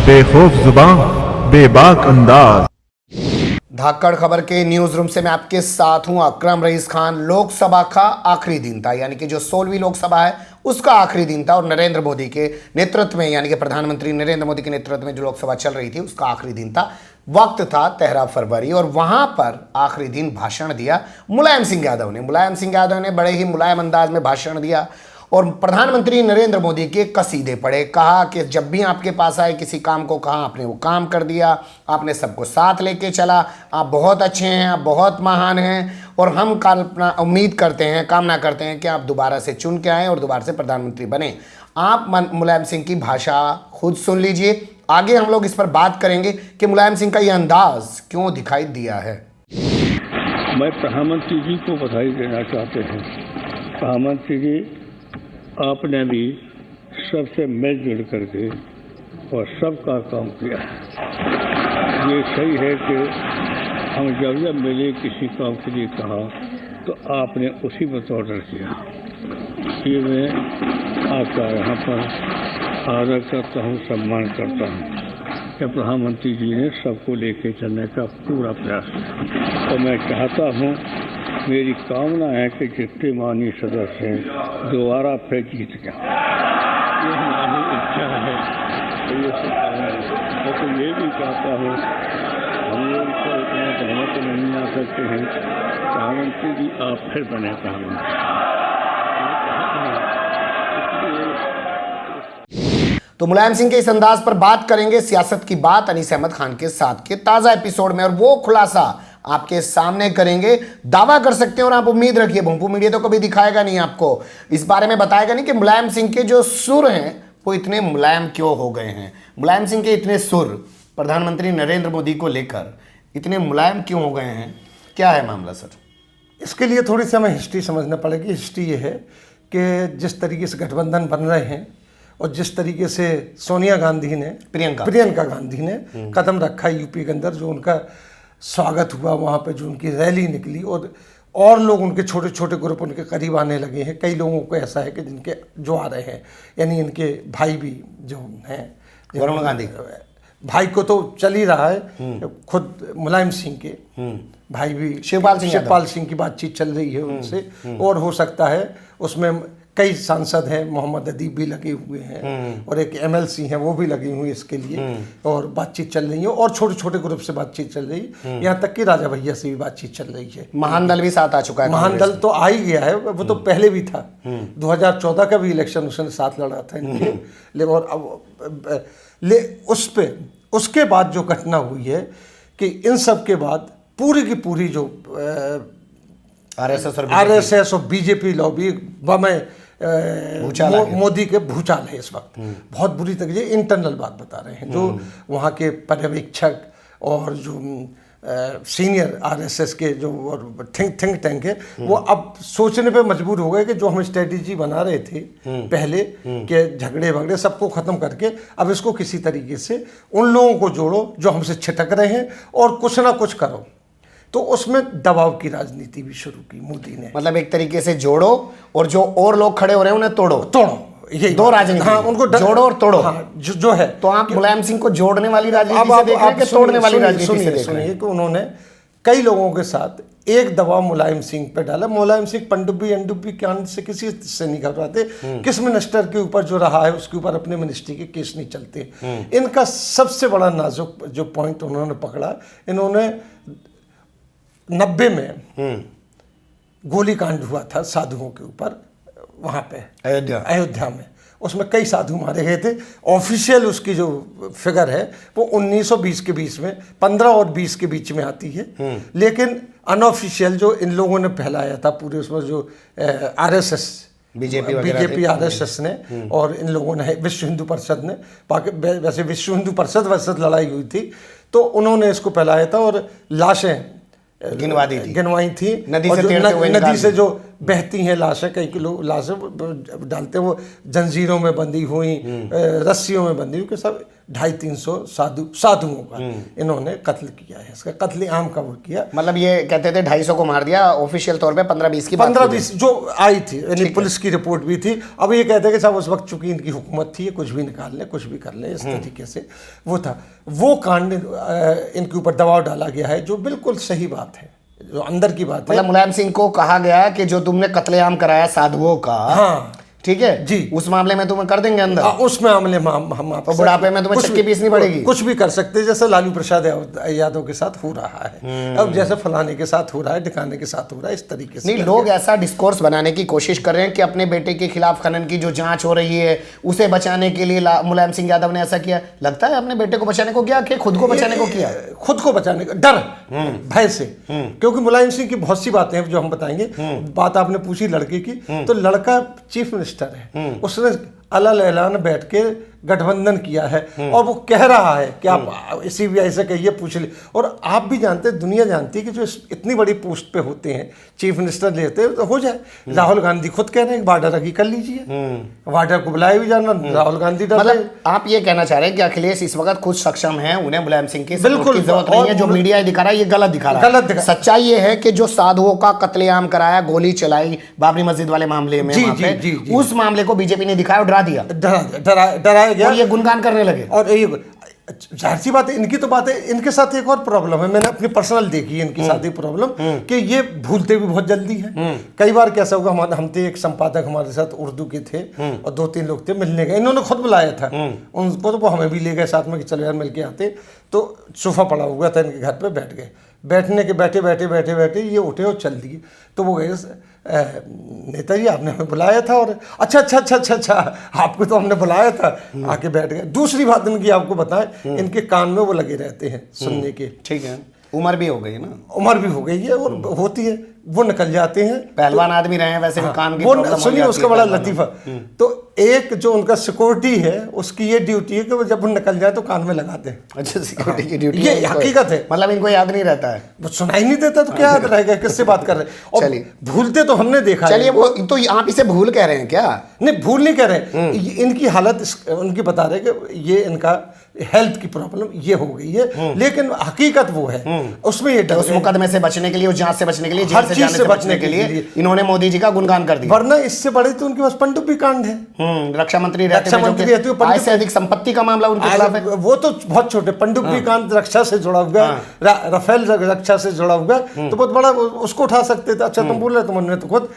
बेखौफ जुबान, बेबाक अंदाज। धाकड़ खबर के न्यूज रूम से मैं आपके साथ हूं अकरम रईस खान। लोकसभा का आखिरी दिन था, यानी कि जो 16वीं लोकसभा है उसका आखिरी दिन था और नरेंद्र मोदी के नेतृत्व में, यानी कि प्रधानमंत्री नरेंद्र मोदी के नेतृत्व में जो लोकसभा चल रही थी उसका आखिरी दिन था। वक्त था 13 फरवरी और वहां पर आखिरी दिन भाषण दिया मुलायम सिंह यादव ने। मुलायम सिंह यादव ने बड़े ही मुलायम अंदाज में भाषण दिया और प्रधानमंत्री नरेंद्र मोदी के कसीदे पढ़े। कहा कि जब भी आपके पास आए किसी काम को, कहा आपने वो काम कर दिया, आपने सबको साथ लेके चला, आप बहुत अच्छे हैं, आप बहुत महान हैं और हम उम्मीद करते हैं, कामना करते हैं कि आप दोबारा से चुन के आएँ और दोबारा से प्रधानमंत्री बने। आप मुलायम सिंह की भाषा खुद सुन लीजिए। आगे हम लोग इस पर बात करेंगे कि मुलायम सिंह का ये अंदाज क्यों दिखाई दिया है। मैं प्रधानमंत्री जी को बधाई देना चाहते हैं। प्रधानमंत्री जी, आपने भी सबसे मिलजुल करके और सबका काम किया है। ये सही है कि हम जब मिले किसी काम के लिए कहा तो आपने उसी में ऑर्डर किया। ये मैं आपका यहाँ पर आदर करता हूँ, सम्मान करता हूँ कि प्रधानमंत्री जी ने सबको लेके चलने का पूरा प्रयास किया और मैं चाहता हूँ, मेरी कामना है कि जितने माननीय सदस्य हैं दोबारा फिर जीत गया। ये हमारी इच्छा है तो ये मैं तो ये भी चाहता हूँ, हम लोग इसका इतना सहमत नहीं आ सकते हैं। प्रधानमंत्री जी आप फिर बने प्रधानमंत्री। तो मुलायम सिंह के इस अंदाज पर बात करेंगे सियासत की बात अनीस अहमद खान के साथ के ताज़ा एपिसोड में और वो खुलासा आपके सामने करेंगे। दावा कर सकते हैं और आप उम्मीद रखिए, भोंपू मीडिया तो कभी दिखाएगा नहीं आपको, इस बारे में बताएगा नहीं कि मुलायम सिंह के जो सुर हैं वो इतने मुलायम क्यों हो गए हैं। मुलायम सिंह के इतने सुर प्रधानमंत्री नरेंद्र मोदी को लेकर इतने मुलायम क्यों हो गए हैं, क्या है मामला सर? इसके लिए थोड़ी सी हमें हिस्ट्री समझना पड़ेगी। हिस्ट्री ये है कि जिस तरीके से गठबंधन बन रहे हैं और जिस तरीके से सोनिया गांधी ने, प्रियंका गांधी ने कदम रखा यूपी के अंदर, जो उनका स्वागत हुआ, वहाँ पे जो उनकी रैली निकली और लोग उनके छोटे छोटे ग्रुप उनके करीब आने लगे हैं। कई लोगों को ऐसा है कि जिनके जो आ रहे हैं, यानी इनके भाई भी जो हैं, वरुण गांधी भाई को तो चल ही रहा है, खुद मुलायम सिंह के भाई भी शिवपाल सिंह की बातचीत चल रही है उनसे, और हो सकता है उसमें कई सांसद हैं, मोहम्मद अदीब भी लगे हुए हैं और एक MLC हैं वो भी लगे हुए इसके लिए, और बातचीत चल रही है और छोटे छोटे ग्रुप से बातचीत चल रही है, यहाँ तक कि राजा भैया से भी बातचीत चल रही है। महान दल भी साथ आ चुका है। महान दल तो आ ही गया है, वो तो पहले भी था। 2014 का भी इलेक्शन उसने साथ लड़ा था इनके। और अब उसके बाद जो घटना हुई है कि इन सब के बाद पूरी की पूरी जो RSS और BJP लॉबी मोदी के भूचाल है इस वक्त। बहुत बुरी तरीके इंटरनल बात बता रहे हैं जो वहाँ के पर्यवेक्षक और जो सीनियर RSS के जो थिंक टैंक है, वो अब सोचने पे मजबूर हो गए कि जो हम स्ट्रेटेजी बना रहे थे पहले के झगड़े वगड़े सबको ख़त्म करके अब इसको किसी तरीके से उन लोगों को जोड़ो जो हमसे छिटक रहे हैं और कुछ ना कुछ करो। तो उसमें दबाव की राजनीति भी शुरू की मोदी ने। मतलब एक तरीके से जोड़ो और जो और लोग खड़े हो रहे हैं उन्हें तोड़ो। ये दो राजनीति। हाँ, उनको जोड़ो और तोड़ो। हाँ, जो है। तो आप मुलायम सिंह को जोड़ने वाली राजनीति से देख रहे हैं कि तोड़ने वाली राजनीति से देख रहे हैं? कि उन्होंने कई लोगों के साथ एक दबाव मुलायम सिंह पे डाला। मुलायम सिंह पनडुब्बी कांड से किसी से नहीं घबराते, किस मिनिस्टर के ऊपर जो रहा है उसके ऊपर अपने मिनिस्ट्री के केस नहीं चलते। इनका सबसे बड़ा नाजुक जो पॉइंट उन्होंने पकड़ा, इन्होंने 90 में गोली कांड हुआ था साधुओं के ऊपर, वहाँ पे अयोध्या में। उसमें कई साधु मारे गए थे। ऑफिशियल उसकी जो फिगर है वो 1920 के बीच में, 15 और 20 के बीच में आती है, लेकिन अनऑफिशियल जो इन लोगों ने फैलाया था पूरे उसमें जो RSS बीजेपी RSS ने और इन लोगों ने, विश्व हिंदू परिषद ने, वैसे विश्व हिंदू परिषद वैसे लड़ाई हुई थी तो उन्होंने इसको फैलाया था और लाशें गिनवाई थी। नदी से जो बहती हैं लाशें, कई किलो लाशें डालते हैं, वो जंजीरों में बंधी हुई, रस्सियों में बंधी हुई, कि सब 250-300 साधुओं का इन्होंने कत्ल किया है। इसका कत्ल आम का वो किया। मतलब ये कहते थे 250 को मार दिया, ऑफिशियल तौर पे 15-20 की बात 15-20 जो आई थी, यानी पुलिस की रिपोर्ट भी थी। अब ये कहते हैं कि साहब उस वक्त चूंकि इनकी हुकूमत थी, कुछ भी निकाल लें, कुछ भी कर लें, इस तरीके से वो था। वो कांड इनके ऊपर दबाव डाला गया है, जो बिल्कुल सही बात है, जो अंदर की बात है। मतलब मुलायम सिंह को कहा गया कि जो तुमने कत्लेआम कराया साधुओं का, हाँ ठीक है जी, उस मामले में तुम्हें कर देंगे अंदर। उस मामले में हम तो बुढ़ापे में तुम्हें चक्की पीसनी पड़ेगी, कुछ भी कर सकते हैं, जैसे लालू प्रसाद यादव के साथ हो रहा है, अब जैसे फलाने के साथ हो रहा है, ढिकाने के साथ हो रहा है, इस तरीके से। नहीं, लोग ऐसा डिस्कोर्स बनाने की कोशिश कर रहे हैं कि अपने बेटे के खिलाफ खनन की जो जांच हो रही है उसे बचाने के लिए मुलायम सिंह यादव ने ऐसा किया। लगता है अपने बेटे को बचाने को किया कि खुद को बचाने को किया? खुद को बचाने का डर, भय से, क्योंकि मुलायम सिंह की बहुत सी बातें हैं जो हम बताएंगे। बात आपने पूछी लड़के की, तो लड़का चीफ मिनिस्टर है, उसने अलग ऐलान बैठ के गठबंधन किया है और वो कह रहा है कि आप CBI से कहिए, पूछ ले। और आप भी जानते हैं, दुनिया जानती है कि जो इतनी बड़ी पोस्ट पे होते हैं, चीफ मिनिस्टर लेते हैं, तो हो जाए। राहुल गांधी खुद कह रहे हैं बॉर्डर रखी कर लीजिए, बॉर्डर को बुलाए भी जाना, राहुल गांधी डर रहे। मतलब आप ये कहना चाह रहे हैं कि अखिलेश इस वक्त खुद सक्षम है, उन्हें मुलायम सिंह की बिल्कुल जरूरत नहीं है। जो मीडिया दिखा रहा है ये गलत दिखा रहा है। गलत दिखा। सच्चाई ये है कि जो साधुओं का कत्लेआम कराया, गोली चलाई बाबरी मस्जिद वाले मामले में, उस मामले को बीजेपी ने दिखाया और डरा दिया, डराया गया, ये गुणगान करने लगे। और ये जाहिर सी बात है, इनकी तो बात है। इनके साथ एक और प्रॉब्लम है, मैंने अपनी पर्सनल देखी है इनके साथ ही प्रॉब्लम, कि ये भूलते भी बहुत जल्दी है। कई बार कैसा होगा, हम थे एक संपादक हमारे साथ उर्दू के थे और 2-3 लोग थे, मिलने गए, इन्होंने खुद बुलाया था उनको, तो वो हमें भी ले गए साथ में कि चलो यार मिल के आते। तो सोफा पड़ा हुआ था इनके घर पे, बैठ गए। बैठने के बैठे ये उठे और चल दिए। तो वो गए, नेताजी आपने हमें बुलाया था, और अच्छा आपको तो हमने बुलाया था, आके बैठ गए। दूसरी बात इनकी आपको बताएं, इनके कान में वो लगे रहते हैं सुनने के, ठीक है, उम्र भी हो गई ना, उम्र भी हो गई है और होती है, वो निकल जाते हैं। पहलवान आदमी रहे हैं वैसे भी कान की वो प्रॉब्लम हो सुनिए जाती उसका है बड़ा पहलवानों लतीफा। तो एक जो उनका सिक्योरिटी है, उसकी ये ड्यूटी है कि वो जब वो निकल जाए तो कान में लगा दे। अच्छा, सिक्योरिटी की ड्यूटी ये हकीकत है। मतलब इनको याद नहीं रहता है, वो सुनाई नहीं देता तो क्या याद रहेगा, किससे बात कर रहे हैं। और चलिए, भूलते तो हमने देखा। चलिए, वो तो आप इसे भूल कह रहे हैं क्या? नहीं, भूल नहीं कह रहे, इनकी हालत उनकी बता रहे कि ये इनका हेल्थ की प्रॉब्लम ये हो गई है, लेकिन हकीकत वो है। उसमें ये उस मुकदमे से बचने के लिए, उस जांच से बचने के लिए, हर चीज से बचने के लिए इन्होंने मोदी जी का गुणगान कर दिया। वरना इससे बड़े तो उनके पास पनडुब्बी कांड है। रक्षा मंत्री रहते हुए आय से अधिक संपत्ति का मामला उनके खिलाफ है। वो तो बहुत छोटे, पनडुब्बी कांड रक्षा से जुड़ा हुआ, राफेल रक्षा से जुड़ा हुआ, तो बहुत बड़ा, उसको उठा सकते थे। अच्छा तुम बोल रहे, तुमने तो खुद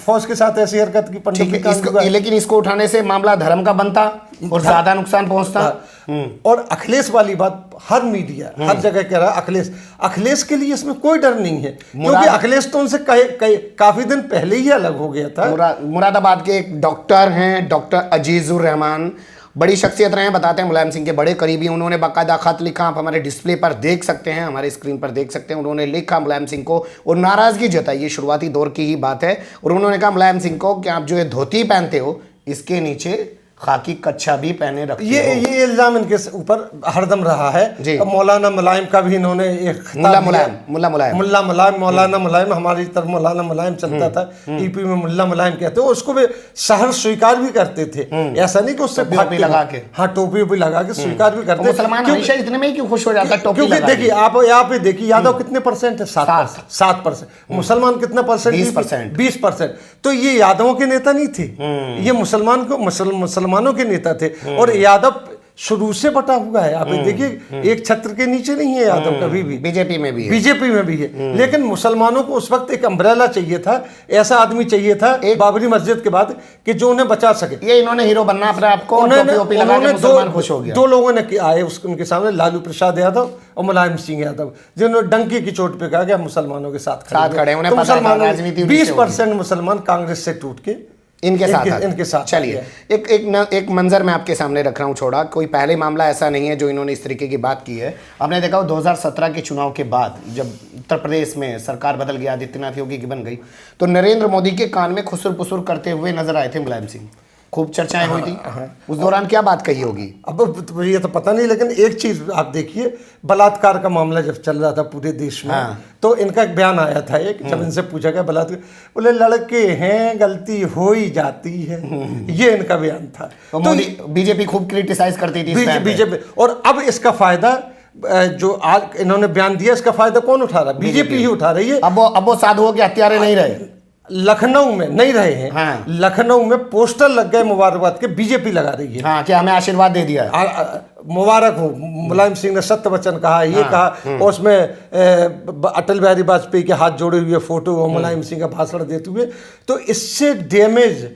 फौज के साथ ऐसी हरकत की, पनडुब्बी कांड। लेकिन इसको उठाने से मामला धर्म का बनता और ज्यादा नुकसान पहुंचता। और अखिलेश वाली बात हर मीडिया हर जगह कह रहा है, अखिलेश के लिए इसमें कोई डर नहीं है, क्योंकि अखिलेश तो उनसे काफी दिन पहले ही अलग हो गया था। मुरादाबाद के एक डॉक्टर हैं, डॉक्टर अजीजुर रहमान, बड़ी शख्सियत रहे हैं, बताते हैं मुलायम सिंह के बड़े करीबी। उन्होंने बाकायदा खत लिखा, आप हमारे डिस्प्ले पर देख सकते हैं, हमारे स्क्रीन पर देख सकते हैं। उन्होंने लिखा मुलायम सिंह को और नाराजगी जताई, ये शुरुआती दौर की ही बात है। और उन्होंने कहा मुलायम सिंह को कि आप जो ये धोती पहनते हो, इसके नीचे खाकी कच्छा भी पहने रखते ये इल्जाम इनके ऊपर हरदम रहा है। मौलाना मुलायम का भी इन्होंने एक मौलाना मुलायम हमारी तरफ मौलाना मुलायम चलता था, यूपी में मुल्ला मुलायम कहते हो, उसको भी शहर स्वीकार भी करते थे। ऐसा नहीं कि उससे टोपी लगा के, हाँ टोपी लगा के स्वीकार भी करते। मुसलमान हमेशा इतने में क्यों खुश हो जाता है? क्योंकि देखिए आप यहाँ पे देखिए, यादव कितने परसेंट है? 7%। मुसलमान कितना परसेंट? 20%। तो ये यादवों के नेता नहीं थे, ये मुसलमानों के नेता थे। और यादव शुरू से बटा हुआ है, आप देखिए एक छत्र के नीचे नहीं है यादव कभी भी। बीजेपी में भी है। लेकिन मुसलमानों को उस वक्त एक अम्ब्रेला चाहिए था, ऐसा आदमी चाहिए था एक बाबरी मस्जिद के बाद कि जो उन्हें बचा सके। ये इन्होंने हीरो बनना अपने आप को, उन्होंने दो लोगों ने आए उनके सामने, लालू प्रसाद यादव और मुलायम सिंह यादव, जिन्होंने डंकी की चोट पे कहा कि मुसलमानों के साथ खड़े। 20% मुसलमान कांग्रेस से टूट के इनके साथ। चलिए, एक मंजर मैं आपके सामने रख रहा हूं छोड़ा, कोई पहले मामला ऐसा नहीं है जो इन्होंने इस तरीके की बात की है। आपने देखा 2017 के चुनाव के बाद जब उत्तर प्रदेश में सरकार बदल गया, आदित्यनाथ योगी की बन गई, तो नरेंद्र मोदी के कान में खुसुर पुसुर करते हुए नजर आए थे मुलायम सिंह। खूब चर्चाएं हुई थी। उस दौरान क्या बात कही होगी? अब ये तो पता नहीं, लेकिन एक चीज आप देखिए, बलात्कार का मामला जब चल रहा था पूरे देश में, तो इनका एक बयान आया था एक, जब इनसे पूछा गया बलात्कार, बोले लड़के हैं गलती हो ही जाती है, ये इनका बयान था। तो मोदी बीजेपी खूब क्रिटिसाइज करती थी बीजेपी, और अब इसका फायदा जो आज इन्होंने बयान दिया, इसका फायदा कौन उठा रहा है? बीजेपी ही उठा रही है। अब वो साधुओं के हत्यारे नहीं रहे, लखनऊ में नहीं रहे हैं। हाँ। लखनऊ में पोस्टर लग गए मुबारकबाद के, बीजेपी लगा रही है। हाँ, कि हमें आशीर्वाद दे दिया है। मुबारक हो, मुलायम सिंह ने सत्य वचन कहा, ये कहा, और उसमें अटल बिहारी वाजपेयी के हाथ जोड़े हुए फोटो और मुलायम सिंह का भाषण देते हुए, तो इससे डैमेज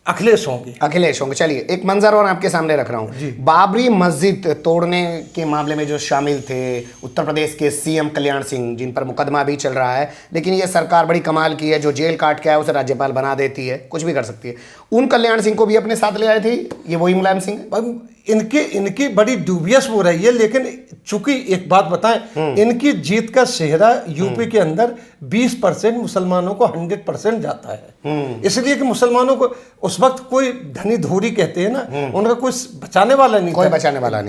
अखिलेश होंगे। चलिए एक मंजर और आपके सामने रख रहा हूँ। बाबरी मस्जिद तोड़ने के मामले में जो शामिल थे उत्तर प्रदेश के सीएम कल्याण सिंह, जिन पर मुकदमा भी चल रहा है, लेकिन ये सरकार बड़ी कमाल की है, जो जेल काट के आया उसे राज्यपाल बना देती है, कुछ भी कर सकती है। उन कल्याण सिंह को भी अपने साथ ले आए थे, ये वही मुलायम सिंह। इनकी बड़ी ड्यूबियस हो रही है, लेकिन चूंकि एक बात बताएं, इनकी जीत का सेहरा यूपी के अंदर 20% मुसलमानों को 100% जाता है, इसलिए कि मुसलमानों को उस वक्त कोई धनी धोरी कहते हैं ना, उनका कोई बचाने वाला नहीं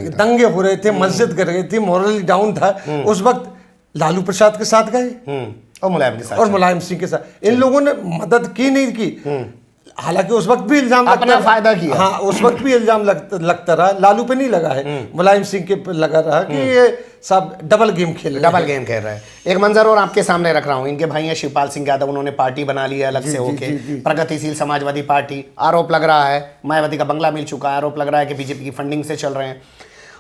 था। दंगे हो रहे थे, मस्जिद गिर गई थी, मॉरली डाउन था, उस वक्त लालू प्रसाद के साथ गए और मुलायम सिंह के साथ। इन लोगों ने मदद की नहीं की, हालांकि उस वक्त भी इल्जाम अपना फायदा किया। हाँ, उस वक्त भी इल्जाम लगता रहा, लालू पे नहीं लगा है, मुलायम सिंह के पे लगा रहा कि ये सब डबल गेम खेल रहे हैं। एक मंजर और आपके सामने रख रहा हूँ। इनके भाई हैं शिवपाल सिंह यादव, उन्होंने पार्टी बना ली है अलग से होके, प्रगतिशील समाजवादी पार्टी। आरोप लग रहा है मायावती का बंगला मिल चुका है, आरोप लग रहा है कि बीजेपी की फंडिंग से चल रहे हैं।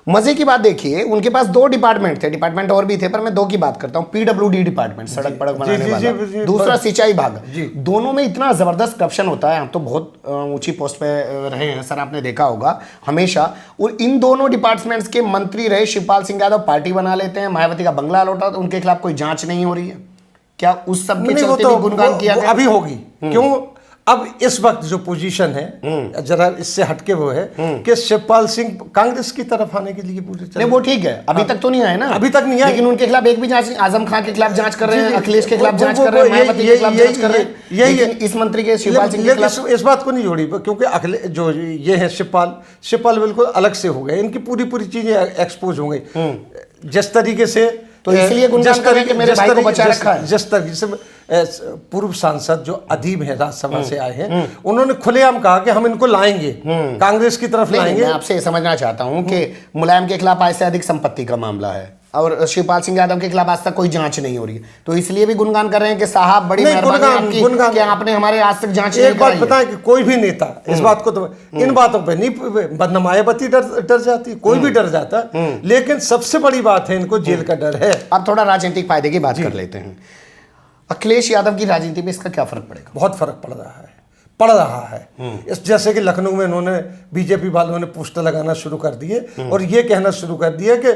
मजे की बात देखिए, उनके पास 2 डिपार्टमेंट थे, डिपार्टमेंट और भी थे, पर मैं 2 की बात करता हूं। पीडब्ल्यूडी डिपार्टमेंट, सड़क पड़क बनाने वाला, दूसरा सिंचाई विभाग। दोनों में इतना जबरदस्त करप्शन होता है। हम तो बहुत ऊंची पोस्ट पे रहे हैं सर, आपने देखा होगा हमेशा। और इन दोनों डिपार्टमेंट्स के मंत्री रहे शिवपाल सिंह यादव, पार्टी बना लेते हैं, मायावती का बंगला लौटा, तो उनके खिलाफ कोई जांच नहीं हो रही है क्या? उस सब के चलते भी गुणगान किया गया? अभी होगी, क्यों? अब इस वक्त जो पोजीशन है, जरा इससे हटके वो है कि शिवपाल सिंह कांग्रेस की तरफ आने के लिए पूरे नहीं, वो ठीक है, अभी तक तो नहीं आए ना, अभी तक नहीं आए, लेकिन उनके खिलाफ एक भी जांच, आजम खान के खिलाफ जांच कर रहे हैं, अखिलेश के खिलाफ जांच कर रहे हैं, मायावती के खिलाफ जांच कर रहे हैं, लेकिन इस मंत्री के शिवपाल सिंह के खिलाफ इस बात को नहीं जोड़ी, क्योंकि अखिलेश जो ये है शिवपाल बिल्कुल अलग से हो गए, इनकी पूरी चीजें एक्सपोज हो गई जिस तरीके से। तो इसलिए गुणगान कर रहे हैं कि मेरे भाई को बचा रखा है। जिस तरीके से पूर्व सांसद जो अदीब है, राज्यसभा से आए हैं, उन्होंने खुलेआम कहा कि हम इनको लाएंगे, कांग्रेस की तरफ लाएंगे। मैं आपसे समझना चाहता हूं कि मुलायम के खिलाफ आज से अधिक संपत्ति का मामला है और शिवपाल सिंह यादव के खिलाफ आज तक कोई जांच नहीं हो रही है, तो इसलिए भी गुणगान कर रहे हैं कि साहब बड़ी मेहरबानी आपकी कि आपने हमारे आज तक जांच नहीं कराई। एक बात बताएं कि कोई भी नेता इस बात को, तो इन बातों पे नहीं, वरना मायावती डर जाती, कोई भी डर जाता, लेकिन सबसे बड़ी बात है इनको जेल का डर है। अब थोड़ा राजनीतिक फायदे की बात कर लेते हैं। अखिलेश यादव की राजनीति में इसका क्या फर्क पड़ेगा? बहुत फर्क पड़ रहा है। इस जैसे कि लखनऊ में इन्होंने बीजेपी वालों ने पोस्टर लगाना शुरू कर दिए और ये कहना शुरू कर दिया कि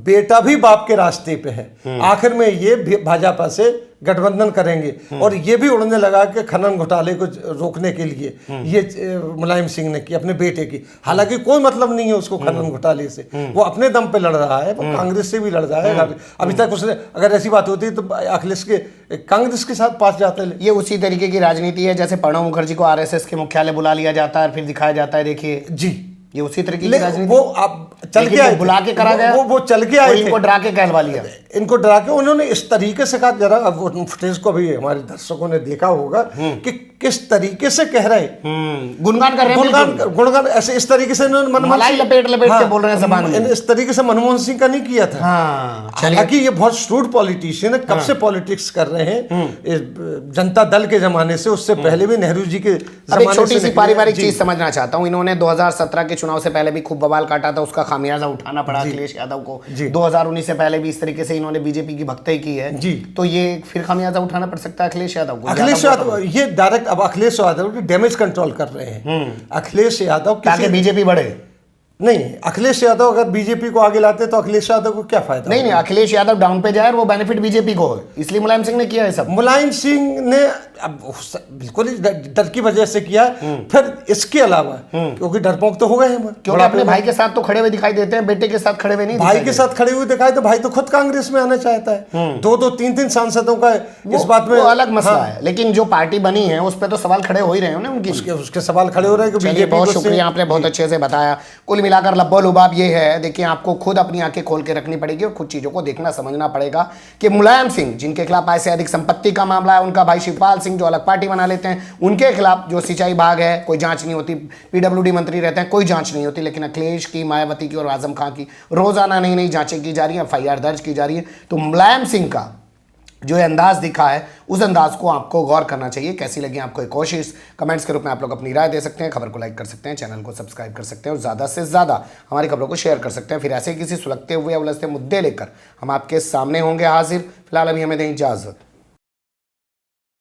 बेटा भी बाप के रास्ते पे है, आखिर में ये भाजपा से गठबंधन करेंगे, और ये भी उड़ने लगा कि खनन घोटाले को रोकने के लिए ये मुलायम सिंह ने की अपने बेटे की, हालांकि कोई मतलब नहीं है उसको खनन घोटाले से, वो अपने दम पे लड़ रहा है, वो कांग्रेस से भी लड़ रहा है। अभी तक उसने, अगर ऐसी बात होती तो अखिलेश के कांग्रेस के साथ पास जाते। ये उसी तरीके की राजनीति है जैसे प्रणब मुखर्जी को आरएसएस के मुख्यालय बुला लिया जाता है और फिर दिखाया जाता है, देखिए जी, ये उसी तरीके की राजनीति। वो अब चल के आए, बुला के करा गया, वो चल के आए, इनको डरा के कहलवा लिया, इनको डरा के उन्होंने इस तरीके से कहा, जरा अब वो फुटेज को भी हमारे दर्शकों ने देखा होगा कि किस तरीके से कह रहे, गुणगान कर रहे हैं, गुणगान ऐसे इस तरीके से मलाई लपेट के बोल रहे हैं जबान में, इस तरीके से मनमोहन सिंह का नहीं किया था। हालांकि ये बहुत श्रूड पॉलिटिशियन है, कब से पॉलिटिक्स कर रहे हैं, जनता दल के जमाने से, उससे पहले भी नेहरू जी के जमाने से। छोटी सी पारिवारिक चीज समझना चाहता हूँ, इन्होंने 2017 के चुनाव से पहले भी खूब बवाल काटा था, उसका खामियाजा उठाना पड़ा अखिलेश यादव को। 2019 से पहले भी इस तरीके से इन्होंने बीजेपी की भक्ति की है जी, तो ये फिर खामियाजा उठाना पड़ सकता है अखिलेश यादव को। अखिलेश यादव ये डायरेक्ट अब अखिलेश यादव डैमेज कंट्रोल कर रहे हैं। अखिलेश यादव ताकि बीजेपी बढ़े, नहीं, अखिलेश यादव अगर बीजेपी को आगे लाते तो अखिलेश यादव को क्या फायदा? नहीं, अखिलेश यादव डाउन पे जाए और वो बेनिफिट बीजेपी को है, इसलिए मुलायम सिंह ने किया है सब। मुलायम सिंह ने अब बिल्कुल ही डर की वजह से किया। फिर इसके अलावा क्योंकि डरपोक तो हो गए हैं, क्योंकि अपने भाई के साथ तो खड़े हुए दिखाई देते हैं, बेटे के साथ खड़े हुए नहीं। भाई के साथ खड़े हुए दिखाई तो भाई तो खुद कांग्रेस में आना चाहता है। 2-2, 3-3 सांसदों का इस बात में अलग मसला है, लेकिन जो पार्टी बनी है उस पर तो सवाल खड़े हो ही रहे हैं ना उनकी। उसके सवाल खड़े हो रहे हैं कि बीजेपी। बहुत शुक्रिया, आपने बहुत अच्छे से बताया। कुल मिलाकर लब्बो लुबाब ये है, देखिए आपको खुद अपनी आंखें खोल के रखनी पड़ेगी और खुद चीजों को देखना समझना पड़ेगा कि मुलायम सिंह जिनके खिलाफ ऐसे अधिक संपत्ति का मामला है, उनका भाई शिवपाल सिंह जो अलग पार्टी बना लेते हैं, उनके खिलाफ जो सिंचाई विभाग है कोई जांच नहीं होती, पीडब्ल्यूडी मंत्री रहते हैं कोई जांच नहीं होती, लेकिन अखिलेश की, मायावती की और आजम खां की रोजाना नई नई जांचें की जा रही हैं, एफआईआर दर्ज की जा रही है। तो मुलायम सिंह का जो अंदाज दिखा है उस अंदाज को आपको गौर करना चाहिए। कैसी लगी आपको ये कोशिश, कमेंट्स के रूप में आप लोग अपनी राय दे सकते हैं। खबर को लाइक कर सकते हैं, चैनल को सब्सक्राइब कर सकते हैं और ज़्यादा से ज़्यादा हमारी खबरों को शेयर कर सकते हैं। फिर ऐसे किसी सुलगते हुए या उलझते मुद्दे लेकर हम आपके सामने होंगे हाजिर। फिलहाल अभी हमें दें इजाज़त।